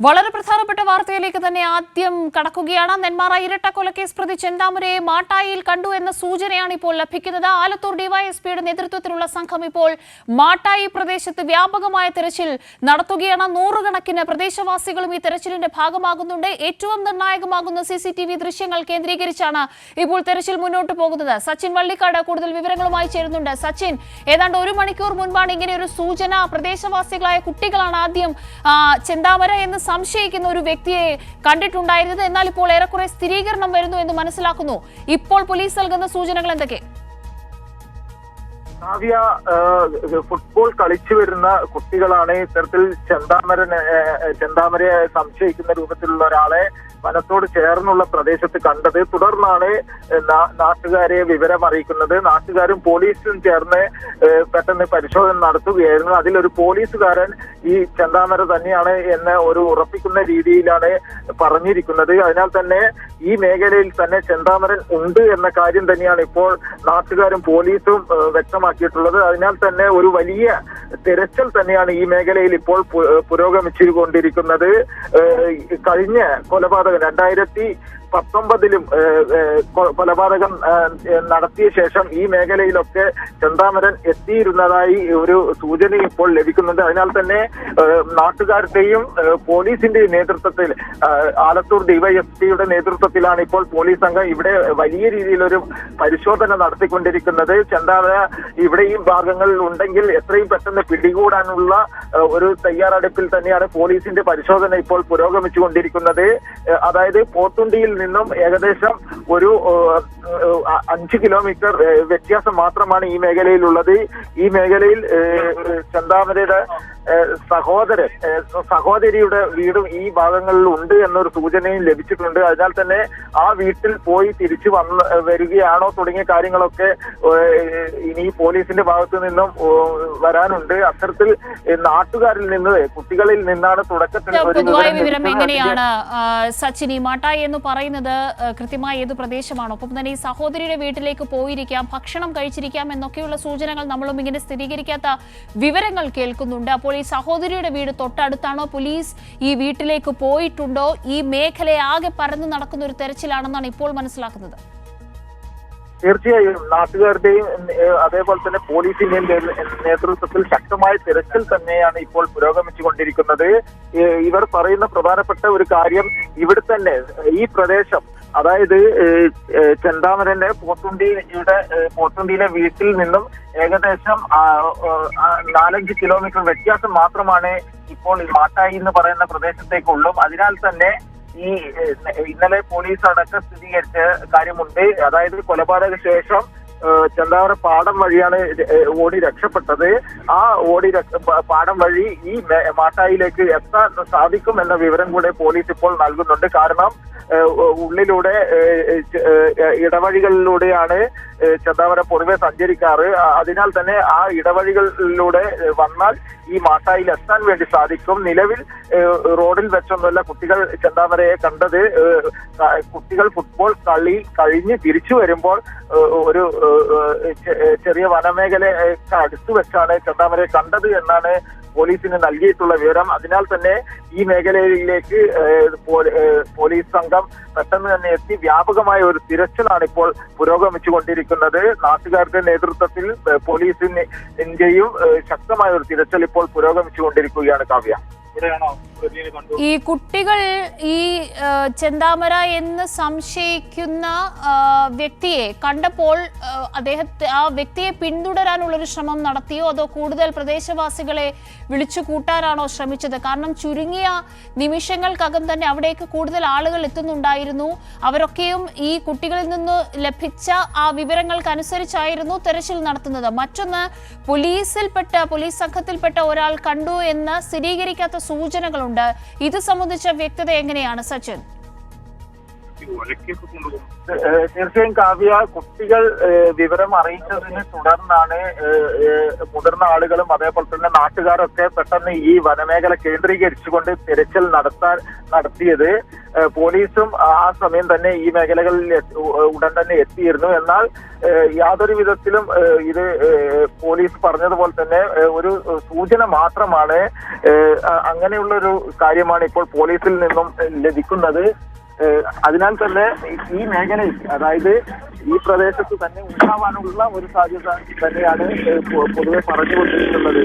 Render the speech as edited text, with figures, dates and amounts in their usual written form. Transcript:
വളരെ പ്രധാനപ്പെട്ട വാർത്തയിലേക്ക് തന്നെ ആദ്യം കടക്കുകയാണ്. നെന്മാറ ഇരട്ടക്കൊലക്കേസ് പ്രതി ചെന്താമരയെ മാട്ടായിയിൽ കണ്ടു എന്ന സൂചനയാണ് ഇപ്പോൾ ലഭിക്കുന്നത്. ആലത്തൂർ ഡിവൈഎസ്പിയുടെ നേതൃത്വത്തിലുള്ള സംഘം ഇപ്പോൾ മാട്ടായി പ്രദേശത്ത് വ്യാപകമായ തെരച്ചിൽ നടത്തുകയാണ്. നൂറുകണക്കിന് പ്രദേശവാസികളും ഈ തെരച്ചിലിന്റെ ഭാഗമാകുന്നുണ്ട്. ഏറ്റവും നിർണായകമാകുന്ന CCTV ദൃശ്യങ്ങൾ കേന്ദ്രീകരിച്ചാണ് ഇപ്പോൾ തെരച്ചിൽ മുന്നോട്ട് പോകുന്നത്. സച്ചിൻ വള്ളിക്കാട് കൂടുതൽ വിവരങ്ങളുമായി ചേരുന്നുണ്ട്. സച്ചിൻ, ഏതാണ്ട് 1 മണിക്കൂർ മുൻപാണ് ഇങ്ങനെ ഒരു സൂചന. പ്രദേശവാസികളായ കുട്ടികളാണ് ആദ്യം ചെന്താമര എന്ന് സംശയിക്കുന്ന ഒരു വ്യക്തിയെ കണ്ടിട്ടുണ്ടായിരുന്നത്. എന്നാൽ ഇപ്പോൾ ഏറെക്കുറെ സ്ഥിരീകരണം വരുന്നു എന്ന് മനസ്സിലാക്കുന്നു. ഇപ്പോൾ പോലീസ് നൽകുന്ന സൂചനകൾ എന്തൊക്കെ? കാവ്യ, ഫുട്ബോൾ കളിച്ചു വരുന്ന കുട്ടികളാണ് ഇത്തരത്തിൽ ചെന്താമരയെ സംശയിക്കുന്ന രൂപത്തിലുള്ള ഒരാളെ വനത്തോട് ചേർന്നുള്ള പ്രദേശത്ത് കണ്ടത്. തുടർന്നാണ് നാട്ടുകാരെ വിവരം അറിയിക്കുന്നത്. നാട്ടുകാരും പോലീസും ചേർന്ന് പെട്ടെന്ന് പരിശോധന നടത്തുകയായിരുന്നു. അതിലൊരു പോലീസുകാരൻ ഈ ചെന്താമര തന്നെയാണ് എന്ന് ഒരു ഉറപ്പിക്കുന്ന രീതിയിലാണ് പറഞ്ഞിരിക്കുന്നത്. അതിനാൽ തന്നെ ഈ മേഖലയിൽ തന്നെ ചെന്താമരൻ ഉണ്ട് എന്ന കാര്യം തന്നെയാണ് ഇപ്പോൾ നാട്ടുകാരും പോലീസും വ്യക്തമാക്കിയിട്ടുള്ളത്. അതിനാൽ തന്നെ ഒരു വലിയ തിരച്ചിൽ തന്നെയാണ് ഈ മേഖലയിൽ ഇപ്പോൾ പുരോഗമിച്ചുകൊണ്ടിരിക്കുന്നത്. കഴിഞ്ഞ കൊലപാതകം 2019 കൊലപാതകം നടത്തിയ ശേഷം ഈ മേഖലയിലൊക്കെ ചെന്താമരൻ എത്തിയിരുന്നതായി ഒരു സൂചന ഇപ്പോൾ ലഭിക്കുന്നുണ്ട്. അതിനാൽ തന്നെ നാട്ടുകാരുടെയും പോലീസിന്റെയും നേതൃത്വത്തിൽ, ആലത്തൂർ ഡിവൈഎസ്പിയുടെ നേതൃത്വത്തിലാണ് ഇപ്പോൾ പോലീസ് സംഘം ഇവിടെ വലിയ രീതിയിലൊരു പരിശോധന നടത്തിക്കൊണ്ടിരിക്കുന്നത്. ചെന്താമര ഇവിടെ ഈ ഭാഗങ്ങളിൽ ഉണ്ടെങ്കിൽ എത്രയും പെട്ടെന്ന് പിടികൂടാനുള്ള ഒരു തയ്യാറെടുപ്പിൽ തന്നെയാണ് പോലീസിന്റെ പരിശോധന ഇപ്പോൾ പുരോഗമിച്ചുകൊണ്ടിരിക്കുന്നത്. അതായത് പോത്തുണ്ടിയിൽ നിന്നും ഏകദേശം ഒരു 5 കിലോമീറ്റർ വ്യത്യാസം മാത്രമാണ് ഈ മേഖലയിലുള്ളത്. ഈ മേഖലയിൽ ചെന്താമരയുടെ സഹോദരിയുടെ വീടും ഈ ഭാഗങ്ങളിൽ ഉണ്ട് എന്നൊരു സൂചനയും ലഭിച്ചിട്ടുണ്ട്. അതിനാൽ തന്നെ ആ വീട്ടിൽ പോയി തിരിച്ചു വരികയാണോ തുടങ്ങിയ കാര്യങ്ങളൊക്കെ ഇനി പോലീസിന്റെ ഭാഗത്തു നിന്നും വരാനുണ്ട്. അത്തരത്തിൽ നാട്ടുകാരിൽ നിന്ന്, കുട്ടികളിൽ നിന്നാണ് തുടക്കത്തിൽ വിവരം എങ്ങനെയാണ് സച്ചിൻ? ഈ മാട്ടായി എന്ന് പറയുന്നത് കൃത്യമായി ഏത് പ്രദേശമാണ്? ഒപ്പം തന്നെ ഈ സഹോദരിയുടെ വീട്ടിലേക്ക് പോയിരിക്കാം, ഭക്ഷണം കഴിച്ചിരിക്കാം എന്നൊക്കെയുള്ള സൂചനകൾ നമ്മളും ഇങ്ങനെ സ്ഥിരീകരിക്കാത്ത വിവരങ്ങൾ കേൾക്കുന്നുണ്ട്. അപ്പോൾ ഈ സഹോദരിയുടെ വീട് തൊട്ടടുത്താണോ? പോലീസ് ഈ വീട്ടിലേക്ക് പോയിട്ടുണ്ടോ? ഈ മേഖലയെ ആകെ പരന്നു നടക്കുന്ന ഒരു തെരച്ചിലാണെന്നാണ് ഇപ്പോൾ മനസ്സിലാക്കുന്നത്. തീർച്ചയായും നാട്ടുകാരുടെയും അതേപോലെ തന്നെ പോലീസിന്റെയും നേതൃത്വത്തിൽ ശക്തമായ തിരച്ചിൽ തന്നെയാണ് ഇപ്പോൾ പുരോഗമിച്ചുകൊണ്ടിരിക്കുന്നത്. ഇവർ പറയുന്ന പ്രധാനപ്പെട്ട ഒരു കാര്യം, ഇവിടെ തന്നെ ഈ പ്രദേശം, അതായത് ചെന്താമരന്റെ പോത്തുണ്ടിയിലെ വീട്ടിൽ നിന്നും ഏകദേശം 4-5 കിലോമീറ്റർ വ്യത്യാസം മാത്രമാണ് ഇപ്പോൾ ഈ മാട്ടായി എന്ന് പറയുന്ന പ്രദേശത്തേക്കുള്ളൂ. അതിനാൽ തന്നെ ഈ ഇന്നലെ പോലീസ് അടക്കം സ്ഥിരീകരിച്ച കാര്യമുണ്ട്. അതായത് കൊലപാതക ശേഷം ചെന്താമര പാടം വഴിയാണ് ഓടി രക്ഷപ്പെട്ടത്. ആ പാടം വഴി ഈ മാട്ടായിലേക്ക് എത്താൻ സാധിക്കും എന്ന വിവരം കൂടെ പോലീസ് ഇപ്പോൾ നൽകുന്നുണ്ട്. കാരണം ഉള്ളിലൂടെ ഇടവഴികളിലൂടെയാണ് ചെന്താമര പൊതുവെ സഞ്ചരിക്കാറ്. അതിനാൽ തന്നെ ആ ഇടവഴികളിലൂടെ വന്നാൽ ഈ മാട്ടായിൽ എത്താൻ വേണ്ടി സാധിക്കും. നിലവിൽ റോഡിൽ വെച്ചൊന്നുമല്ല കുട്ടികൾ ചെന്താമരയെ കണ്ടത്. കുട്ടികൾ ഫുട്ബോൾ കളി കഴിഞ്ഞ് തിരിച്ചു വരുമ്പോൾ ഒരു ചെറിയ വനമേഖലയ്ക്ക് അടുത്ത് വെച്ചാണ് ചെന്താമരയെ കണ്ടത് എന്നാണ് പോലീസിന് നൽകിയിട്ടുള്ള വിവരം. അതിനാൽ തന്നെ ഈ മേഖലയിലേക്ക് പോലീസ് സംഘം പെട്ടെന്ന് തന്നെ എത്തി വ്യാപകമായ ഒരു തിരച്ചിലാണ് ഇപ്പോൾ പുരോഗമിച്ചുകൊണ്ടിരിക്കുന്നത്. നാട്ടുകാരുടെ നേതൃത്വത്തിൽ പോലീസിന്റെയും ശക്തമായ ഒരു തിരച്ചിൽ ഇപ്പോൾ പുരോഗമിച്ചുകൊണ്ടിരിക്കുകയാണ്. കാവ്യ, ഈ കുട്ടികൾ ഈ ചെന്താമര എന്ന് സംശയിക്കുന്ന വ്യക്തിയെ കണ്ടപ്പോൾ ആ വ്യക്തിയെ പിന്തുടരാനുള്ളൊരു ശ്രമം നടത്തിയോ, അതോ കൂടുതൽ പ്രദേശവാസികളെ വിളിച്ചു കൂട്ടാനാണോ ശ്രമിച്ചത്? കാരണം ചുരുങ്ങിയ നിമിഷങ്ങൾക്കകം തന്നെ അവിടേക്ക് കൂടുതൽ ആളുകൾ എത്തുന്നുണ്ടായിരുന്നു. അവരൊക്കെയും ഈ കുട്ടികളിൽ നിന്ന് ലഭിച്ച ആ വിവരങ്ങൾക്കനുസരിച്ചായിരുന്നു തെരച്ചിൽ നടത്തുന്നത്. മറ്റൊന്ന്, പോലീസ് സംഘത്തിൽപ്പെട്ട ഒരാൾ കണ്ടു എന്ന് സ്ഥിരീകരിക്കാത്ത സൂചനകളുണ്ട്. ഇത് സംബന്ധിച്ച വ്യക്തത എങ്ങനെയാണ് സച്ചിൻ? തീർച്ചയായും കാവ്യ, കുട്ടികൾ വിവരം അറിയിച്ചതിനെ തുടർന്നാണ് മുതിർന്ന ആളുകളും അതേപോലെ തന്നെ നാട്ടുകാരൊക്കെ പെട്ടെന്ന് ഈ വനമേഖല കേന്ദ്രീകരിച്ചുകൊണ്ട് തിരച്ചിൽ നടത്തിയത്. പോലീസും ആ സമയം തന്നെ ഈ മേഖലകളിൽ ഉടൻ തന്നെ എത്തിയിരുന്നു. എന്നാൽ യാതൊരു വിധത്തിലും ഇത് പോലീസ് പറഞ്ഞതുപോലെ തന്നെ ഒരു സൂചന മാത്രമാണ്. അങ്ങനെയുള്ളൊരു കാര്യമാണ് ഇപ്പോൾ പോലീസിൽ നിന്നും ലഭിക്കുന്നത്. അതിനാൽ തന്നെ ഈ മേഖലയിൽ, അതായത് ഈ പ്രദേശത്ത് തന്നെ ഉണ്ടാവാനുള്ള ഒരു സാധ്യത തന്നെയാണ് പൊതുവെ പറഞ്ഞുകൊണ്ടിരിക്കുന്നത്.